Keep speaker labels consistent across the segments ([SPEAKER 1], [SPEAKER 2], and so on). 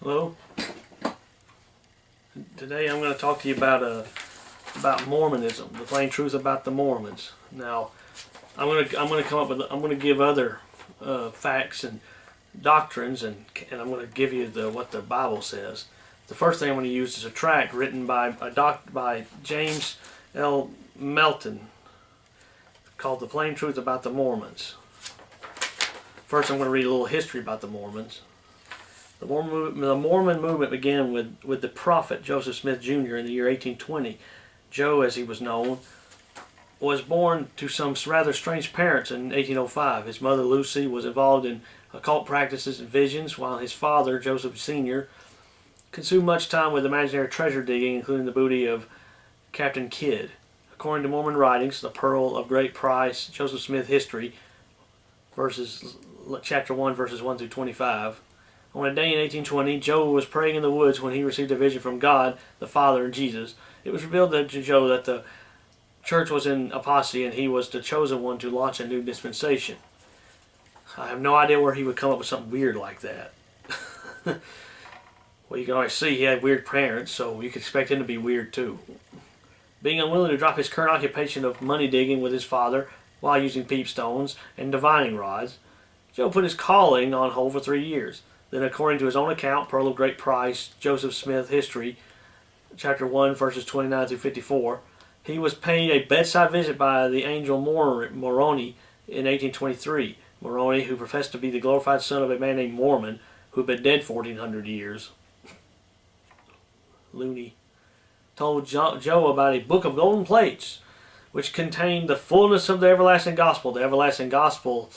[SPEAKER 1] Hello. Today I'm going to talk to you about Mormonism, the plain truth about the Mormons. Now, I'm going to give other facts and doctrines, and I'm going to give you what the Bible says. The first thing I'm going to use is a tract written by James L. Melton called "The Plain Truth About the Mormons." First, I'm going to read a little history about the Mormons. The Mormon movement began with the prophet Joseph Smith Jr. in the year 1820. Joe, as he was known, was born to some rather strange parents in 1805. His mother, Lucy, was involved in occult practices and visions, while his father, Joseph Sr., consumed much time with imaginary treasure digging, including the booty of Captain Kidd. According to Mormon writings, The Pearl of Great Price, Joseph Smith History, chapter 1, verses 1 through 25. On a day in 1820, Joe was praying in the woods when he received a vision from God, the Father, and Jesus. It was revealed to Joe that the church was in apostasy and he was the chosen one to launch a new dispensation. I have no idea where he would come up with something weird like that. Well, you can always see he had weird parents, so you could expect him to be weird too. Being unwilling to drop his current occupation of money digging with his father while using peepstones and divining rods, Joe put his calling on hold for 3 years. Then, according to his own account, Pearl of Great Price, Joseph Smith History, chapter 1, verses 29 through 54, he was paid a bedside visit by the angel Moroni in 1823. Moroni, who professed to be the glorified son of a man named Mormon, who had been dead 1,400 years, loony, told Joe about a book of golden plates, which contained the fullness of the everlasting gospel. The everlasting gospel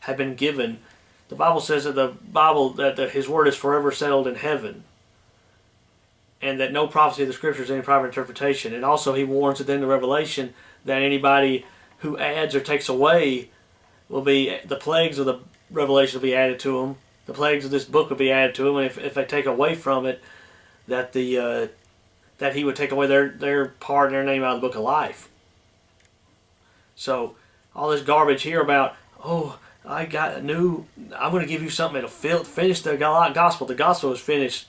[SPEAKER 1] had been given. The Bible says that his word is forever settled in heaven, and that no prophecy of the Scriptures is any private interpretation. And also he warns that in the Revelation that anybody who adds or takes away will be, the plagues of the Revelation will be added to them. The plagues of this book will be added to them, and if they take away from it, that that he would take away their part and their name out of the book of life. So all this garbage here about, oh, I'm going to give you something that'll finish the gospel. The gospel was finished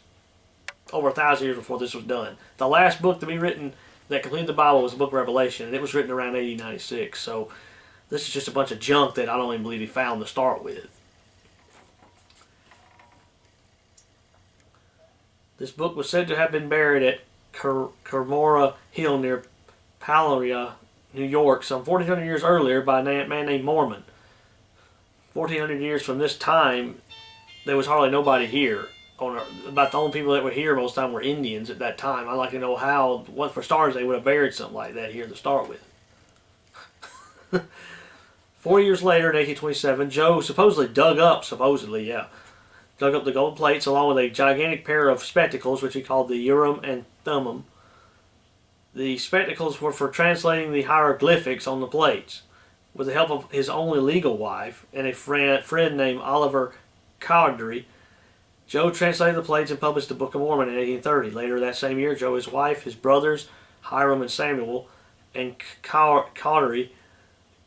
[SPEAKER 1] over 1,000 years before this was done. The last book to be written that completed the Bible was the book of Revelation, and it was written around 1896. So this is just a bunch of junk that I don't even believe he found to start with. This book was said to have been buried at Kermora Hill near Peoria, New York, some 1,400 years earlier by a man named Mormon. 1,400 years from this time, there was hardly nobody here. About the only people that were here most of the time were Indians at that time. I'd like to know what for starters they would have buried something like that here to start with. 4 years later, in 1827, Joe supposedly dug up the gold plates along with a gigantic pair of spectacles, which he called the Urim and Thummim. The spectacles were for translating the hieroglyphics on the plates. With the help of his only legal wife and a friend named Oliver Cowdery, Joe translated the plates and published the Book of Mormon in 1830. Later that same year, Joe, his wife, his brothers, Hiram and Samuel, and Cowdery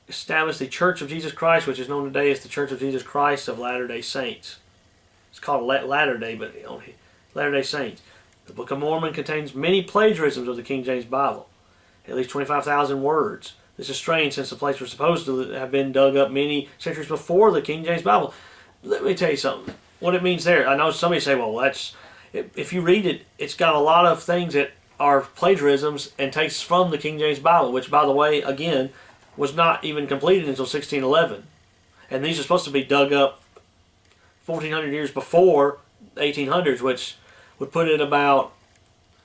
[SPEAKER 1] established the Church of Jesus Christ, which is known today as the Church of Jesus Christ of Latter-day Saints. It's called Latter-day, but Latter-day Saints. The Book of Mormon contains many plagiarisms of the King James Bible, at least 25,000 words. This is strange since the plates were supposed to have been dug up many centuries before the King James Bible. Let me tell you something. What it means there, I know somebody say, well, if you read it, it's got a lot of things that are plagiarisms and takes from the King James Bible, which, by the way, again, was not even completed until 1611. And these are supposed to be dug up 1,400 years before the 1800s, which would put it about,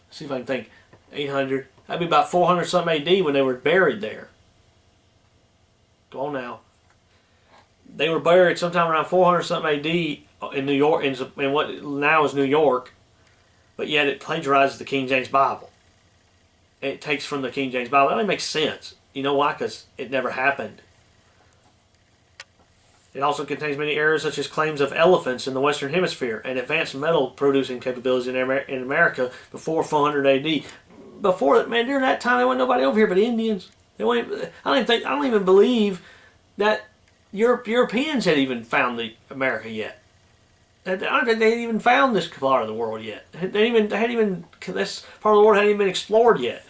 [SPEAKER 1] let's see if I can think, 800, that'd be about 400 something AD when they were buried there. Go on now. They were buried sometime around 400 something AD in New York, in what now is New York, but yet it plagiarizes the King James Bible. It takes from the King James Bible. That only makes sense. You know why? Because it never happened. It also contains many errors such as claims of elephants in the Western Hemisphere and advanced metal producing capabilities in America before 400 AD. Before that, man, during that time there wasn't nobody over here but Indians. I don't even believe that Europeans had even found America yet. I don't think they hadn't even found this part of the world yet. This part of the world hadn't even been explored yet.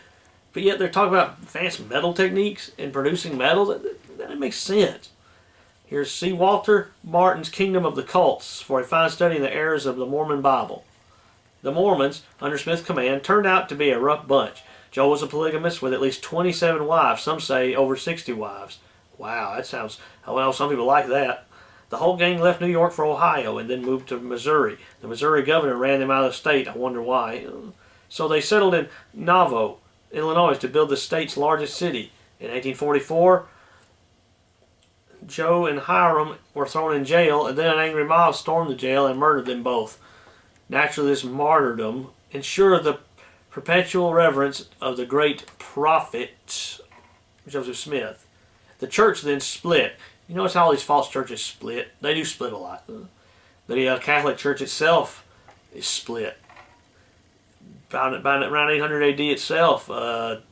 [SPEAKER 1] But yet they're talking about advanced metal techniques and producing metal. That doesn't make sense. Here's C. Walter Martin's Kingdom of the Cults for a fine study in the errors of the Mormon Bible. The Mormons, under Smith's command, turned out to be a rough bunch. Joe was a polygamist with at least 27 wives. Some say over 60 wives. Wow, that sounds... Well, some people like that. The whole gang left New York for Ohio and then moved to Missouri. The Missouri governor ran them out of the state. I wonder why. So they settled in Nauvoo, Illinois, to build the state's largest city. In 1844, Joe and Hiram were thrown in jail, and then an angry mob stormed the jail and murdered them both. Naturally, this martyrdom ensured the perpetual reverence of the great prophet Joseph Smith. The church then split. You notice how all these false churches split? They do split a lot. The Catholic Church itself is split. Around 800 AD itself, the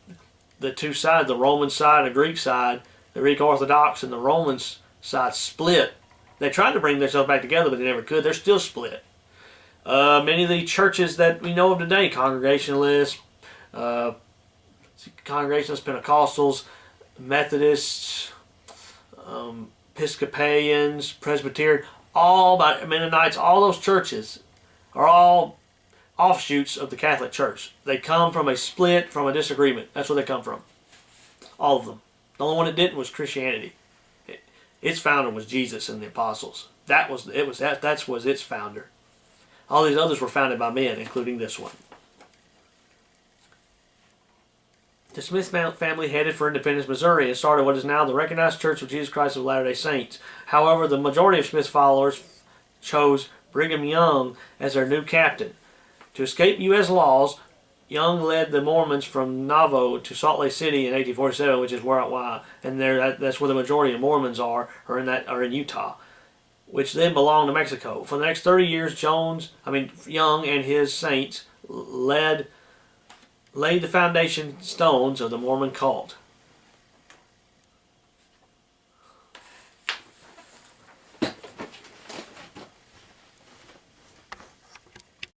[SPEAKER 1] two sides, the Roman side and the Greek side, the Greek Orthodox and the Roman side split. They tried to bring themselves back together, but they never could. They're still split. Many of the churches that we know of today, Congregationalists, Pentecostals, Methodists, Episcopalians, Presbyterian, all Mennonites, all those churches are all offshoots of the Catholic Church. They come from a split, from a disagreement. That's where they come from. All of them. The only one that didn't was Christianity. Its founder was Jesus and the apostles. That was its founder. All these others were founded by men, including this one. The Smith family headed for Independence, Missouri, and started what is now the Recognized Church of Jesus Christ of Latter-day Saints. However, the majority of Smith's followers chose Brigham Young as their new captain. To escape U.S. laws, Young led the Mormons from Nauvoo to Salt Lake City in 1847, which is that's where the majority of Mormons are in Utah, which then belonged to Mexico. For the next 30 years, Young and his saints laid the foundation stones of the Mormon cult.